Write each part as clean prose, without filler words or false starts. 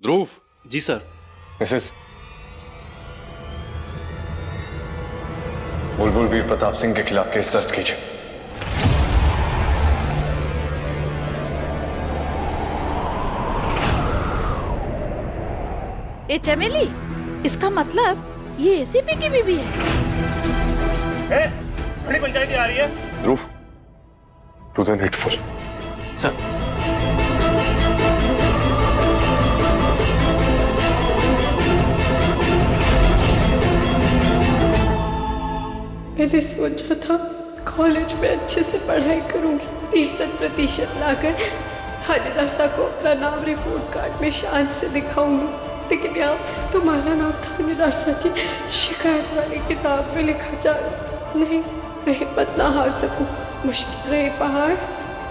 ध्रुव। जी sir. Mrs बुलबुल वीर प्रताप सिंह के खिलाफ case दर्ज कीजिए। ए चमेली, इसका मतलब ये एसीपी की बीवी है। बड़ी पंचायती आ रही है। ध्रुव, टू द नेटफुल। सर। मैंने सोचा था कॉलेज में अच्छे से पढ़ाई करूंगी, 63% लाकर थानेदार साहब को अपना नाम रिपोर्ट कार्ड में शान से दिखाऊंगी, लेकिन यहाँ तुम्हारा नाम थानेदार साहब की शिकायत वाली किताब में लिखा जा रहा। नहीं, मैं हिम्मत ना हार सकूं। मुश्किल रहे पहाड़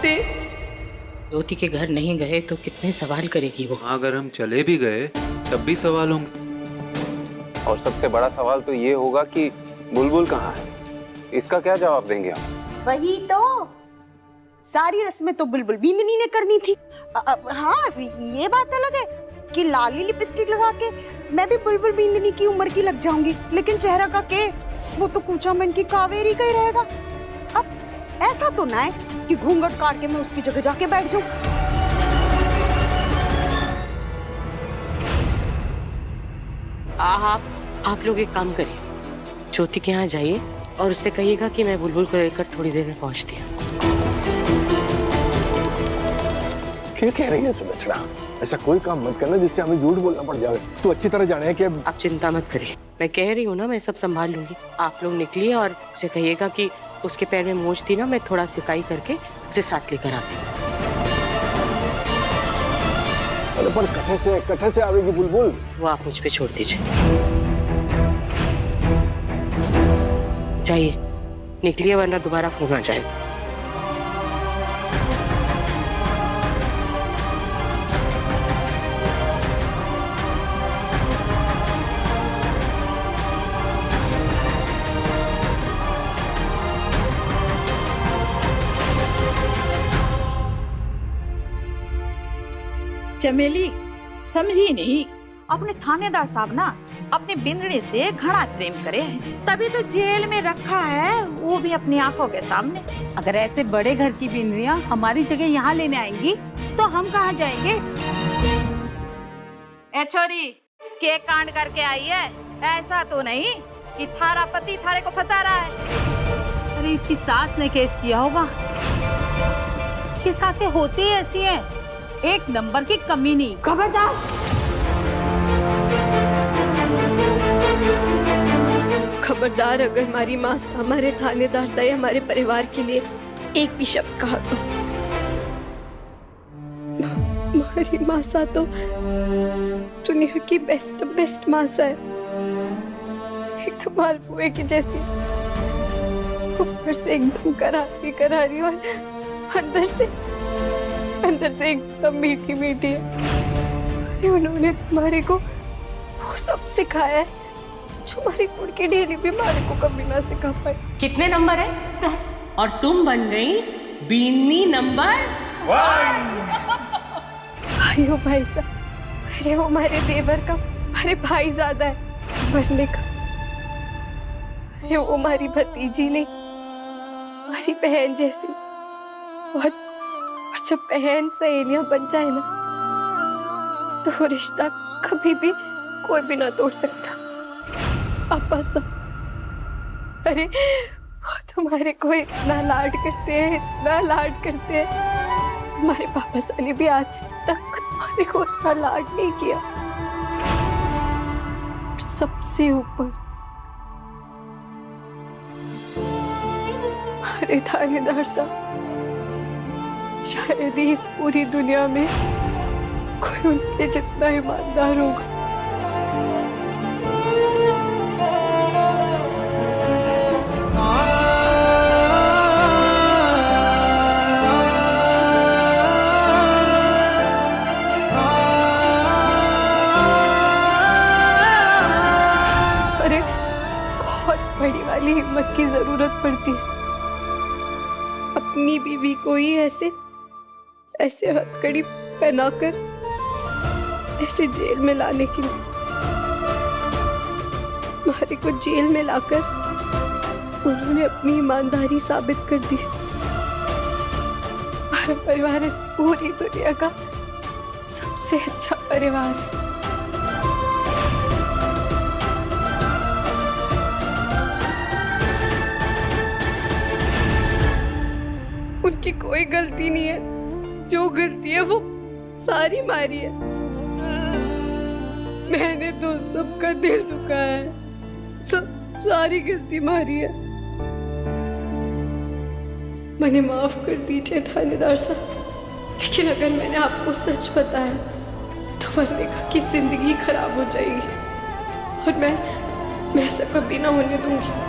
दे। ज्योति के घर नहीं गए तो कितने सवाल करेगी वो। अगर हम चले भी गए तब भी सवाल होंगे। और सबसे बड़ा सवाल तो ये होगा कि बुलबुल कहाँ है, इसका क्या जवाब देंगे हम? वही तो, सारी रस्में तो बुलबुल बिंदनी ने करनी थी। हाँ, ये बात अलग है कि लाली लिपस्टिक लगा के मैं भी बुलबुल बिंदनी की उम्र की लग जाऊंगी, लेकिन चेहरा का के वो तो कूचामन की कावेरी का ही रहेगा। अब ऐसा तो ना है कि घूंघट काट के मैं उसकी जगह जाके बैठ जाऊं। आप लोग एक काम करिए, ज्योति के यहाँ जाइए और उससे कहिएगा कि मैं बुलबुल को लेकर थोड़ी देर में पहुंचती हूँ। क्या कह रही है सुलक्षणा? ऐसा कोई काम मत करना जिससे हमें झूठ बोलना पड़ जाए। तू अच्छी तरह जाने कि आप चिंता मत करिए, मैं कह रही हूँ ना, मैं सब संभाल लूंगी। आप लोग निकलिए और उसे कहिएगा कि उसके पैर में मोच थी ना, मैं थोड़ा सिकाई करके उसे साथ लेकर आती हूँ। अरे पर कटे से आवेगी बुलबुल। वो आप मुझ पे छोड़ दीजिए। जाइए, निकलिए वरना दोबारा फोन आ जाए। चमेली समझी नहीं, अपने थानेदार साहब ना अपने बिंदनी से घड़ा प्रेम करे हैं, तभी तो जेल में रखा है, वो भी अपनी आंखों के सामने। अगर ऐसे बड़े घर की बिंदनियां हमारी जगह यहाँ लेने आएंगी तो हम कहाँ जाएंगे? ए छोरी, केक कांड करके आई है, ऐसा तो नहीं कि थारा पति थारे को फंसा रहा है। अरे इसकी सास ने केस किया होगा। ये सासें होती ही ऐसी हैं, एक नंबर की कमीनी। खबरदार! खबरदार, अगर हमारी माँ हमारे थानेदार से हमारे परिवार के लिए एक भी शब्द कहा तो हमारी माँ सा तो दुनिया की बेस्ट माँ सा है। एक तो मालपुए की जैसी, ऊपर से एकदम करारी और अंदर से एकदम मीठी है। अरे उन्होंने तुम्हारे को वो सब सिखाया है जो हमारी गुड़ की ढेली भी हमारे को कभी ना सिखा पाई। कितने नंबर है? 10। और तुम बन गई बीनी नंबर 1। भाइयों भाई साहब, अरे वो हमारे देवर का हमारे भाई ज्यादा है बनने का। अरे वो हमारी भतीजी नहीं, हमारी बहन जैसी। और जब बहन सहेलियां बन जाए ना, तो वो रिश्ता कभी भी कोई भी ना तोड़ सकता। पापा साहब, अरे वो तुम्हारे को इतना लाड करते हैं, हमारे पापा साहब ने भी आज तक हमारे को इतना लाड नहीं किया। सबसे ऊपर हमारे थानेदार साहब, शायद ही इस पूरी दुनिया में कोई उनके जितना ईमानदार होगा। अरे बहुत बड़ी वाली हिम्मत की जरूरत पड़ती है अपनी बीवी को ही ऐसे हथकड़ी पहनाकर ऐसे जेल में लाने के लिए। मारे को जेल में लाकर उन्होंने अपनी ईमानदारी साबित कर दी। हमारा परिवार इस पूरी दुनिया का सबसे अच्छा परिवार है। उनकी कोई गलती नहीं है, जो गलती है वो सारी मारी है। मैंने तो सबका दिल दुखाया है, सारी गलती मारी है। मैंने माफ कर दीजिए थानेदार साहब, लेकिन अगर मैंने आपको सच बताया तो वर्णिका की जिंदगी खराब हो जाएगी और मैं ऐसा कभी ना होने दूंगी।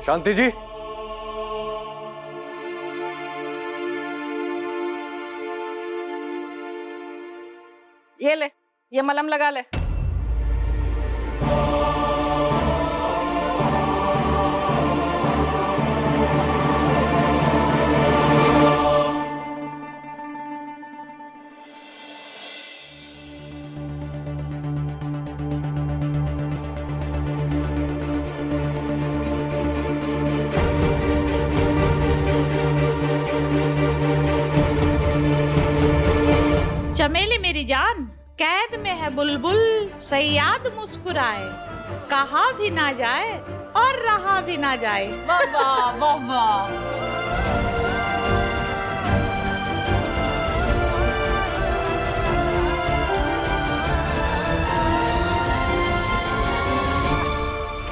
शांति जी, ये ले, ये मलहम लगा ले। चमेली मेरी जान, कैद में है बुलबुल, सयाद मुस्कुराए, कहा भी ना जाए और रहा भी ना जाए। बाबा बाबा।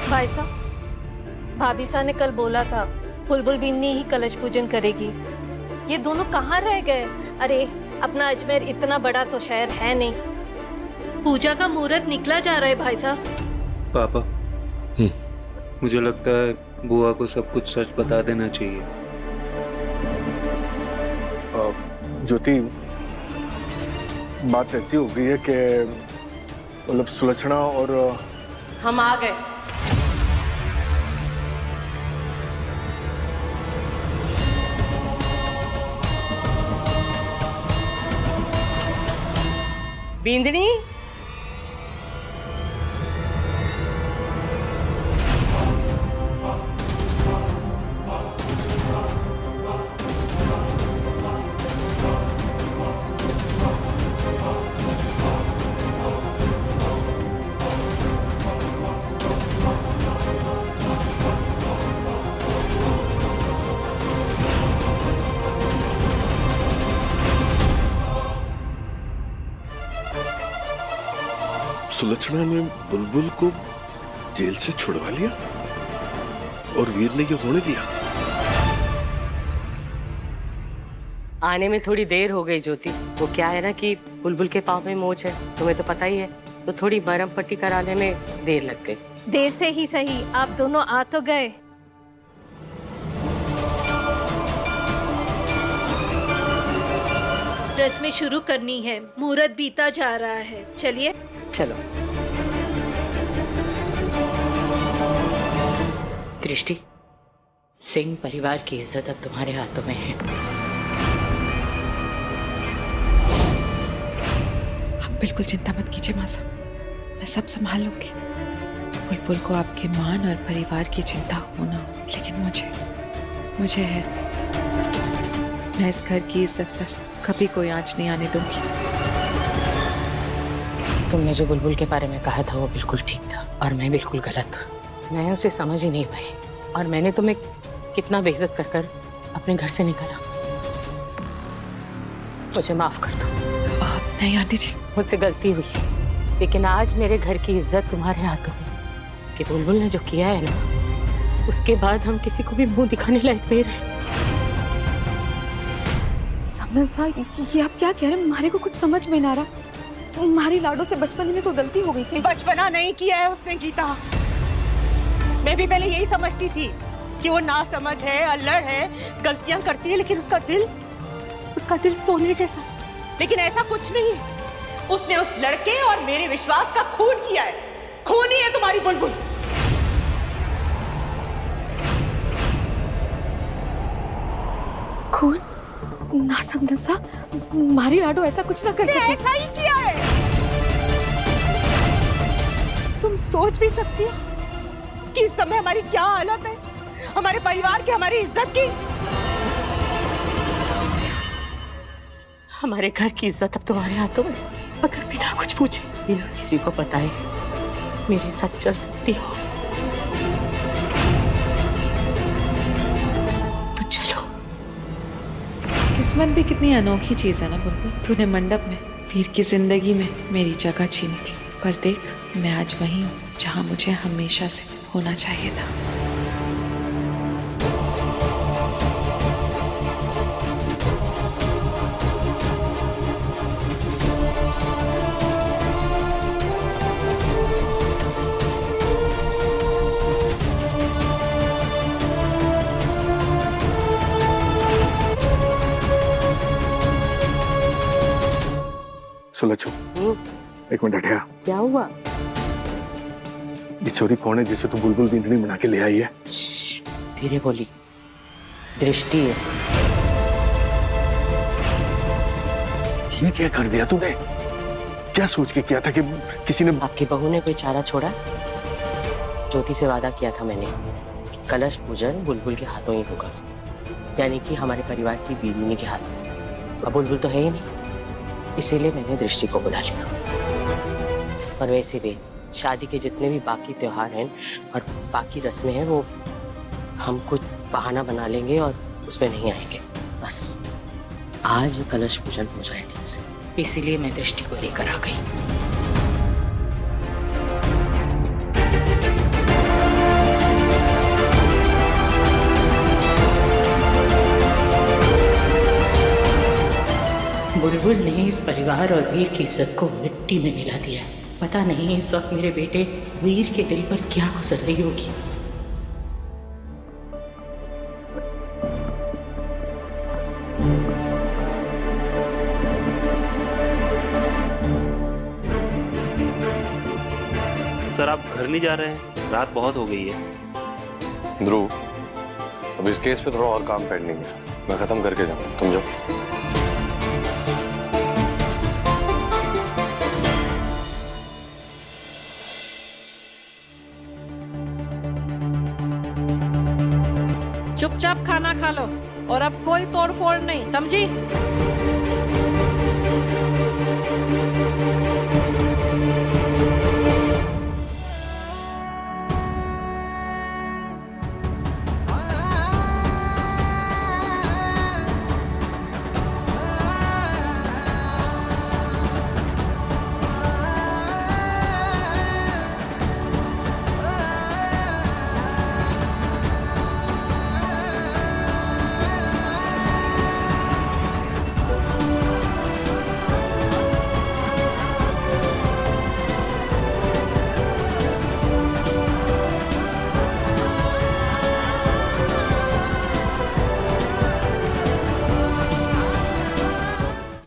भाई साहब, भाभी साहब ने कल बोला था बुलबुल बिन्नी ही कलश पूजन करेगी। ये दोनों कहाँ रह गए? अरे अपना अजमेर इतना बड़ा तो शहर है नहीं। पूजा का मुहूर्त निकला जा रहा है भाई साहब। पापा, मुझे लगता है बुआ को सब कुछ सच बता देना चाहिए। ज्योति, बात ऐसी हो गई है कि मतलब सुलक्षणा और हम आ गए। बिंदनी, सुलक्षणा ने बुलबुल को जेल से छुड़वा लिया और वीर ने ये होने दिया। आने में थोड़ी देर हो गई ज्योति। वो क्या है ना कि बुलबुल के पाँव में मोच है, तुम्हें तो पता ही है, तो थोड़ी मरहम पट्टी कराने में देर लग गई। देर से ही सही, आप दोनों आ तो गए। रस्में शुरू करनी है, मुहूर्त बीता जा रहा है। चलिए चलो। दृष्टि, सिंह परिवार की इज्जत अब तुम्हारे हाथों में है। आप बिल्कुल चिंता मत कीजिए माँ साहब, मैं सब संभाल लूंगी। बुलबुल को आपके मान और परिवार की चिंता हो ना हो, लेकिन मुझे है। मैं इस घर की इज्जत पर कभी कोई आंच नहीं आने दूंगी। तुमने जो बुलबुल के बारे में कहा था वो बिल्कुल ठीक था और मैं बिल्कुल गलत। मैं उसे समझ ही नहीं पाई और मैंने तुम्हें कितना बेइज्जत कर कर अपने घर से निकाला। मुझे माफ कर दो। नहीं आंटी जी, मुझसे गलती हुई, लेकिन आज मेरे घर की इज्जत तुम्हारे हाथों में। कि बुलबुल ने जो किया है ना, उसके बाद हम किसी को भी मुंह दिखाने लायक नहीं रहे। समझ साहब, ये आप क्या कह रहे हैं? हमारे को कुछ समझ में ना रहा। हमारी लाडो से बचपन में कोई गलती हो गई थी। बचपना नहीं किया है उसने गीता। मैं भी पहले यही समझती थी कि वो ना समझ है, अल्लड़ है, गलतियां करती है, लेकिन उसका दिल सोने जैसा। लेकिन ऐसा कुछ नहीं है। उसने उस लड़के और मेरे विश्वास का खून किया है। खून ही है तुम्हारी बुलबुल। खून? ना समझ साहब, हमारी लाडो ऐसा कुछ ना कर सके। ऐसा ही किया है। तुम सोच भी सकती हो कि इस समय हमारी क्या हालत है, हमारे परिवार की, हमारी इज्जत की। हमारे घर की इज्जत अब तुम्हारे हाथों में। अगर बिना कुछ पूछे, बिना किसी को बताए मेरे साथ चल सकती हो तो चलो। किस्मत भी कितनी अनोखी चीज है ना बुलबुल। तूने मंडप में वीर की जिंदगी में मेरी जगह छीनी थी, पर देख मैं आज वही हूँ जहाँ मुझे हमेशा से होना चाहिए था। सुलझो, एक मिनट हटिया। क्या हुआ? ये छोरी कौन है जिसे तू बुलबुल बिंदनी बना के ले आई है? धीरे बोली। दृष्टि है। ये क्या कर दिया तूने? क्या सोच के किया था कि किसी ने? आपकी बहू ने कोई चारा छोड़ा? ज्योति से वादा किया था मैंने, कलश पूजन बुलबुल के हाथों ही होगा, यानी कि हमारे परिवार की बीवी के हाथ। अब बुलबुल तो है ही नहीं, इसीलिए मैंने दृष्टि को बुला लिया। और वैसे भी शादी के जितने भी बाकी त्योहार हैं और बाकी रस्में हैं, वो हम कुछ बहाना बना लेंगे और उसमें नहीं आएंगे। बस आज कलश पूजन हो जाए ठीक से, इसीलिए मैं दृष्टि को लेकर आ गई। बुलबुल ने इस परिवार और वीर की इज्जत को मिट्टी में मिला दिया। पता नहीं इस वक्त मेरे बेटे वीर के दिल पर क्या गुजर रही होगी। सर आप घर नहीं जा रहे हैं? रात बहुत हो गई है। ध्रुव, अब इस केस पे थोड़ा और काम पेंडिंग है, मैं खत्म करके जाऊँ, तुम जाओ। चुपचाप खाना खा लो और अब कोई तोड़ फोड़ नहीं, समझी?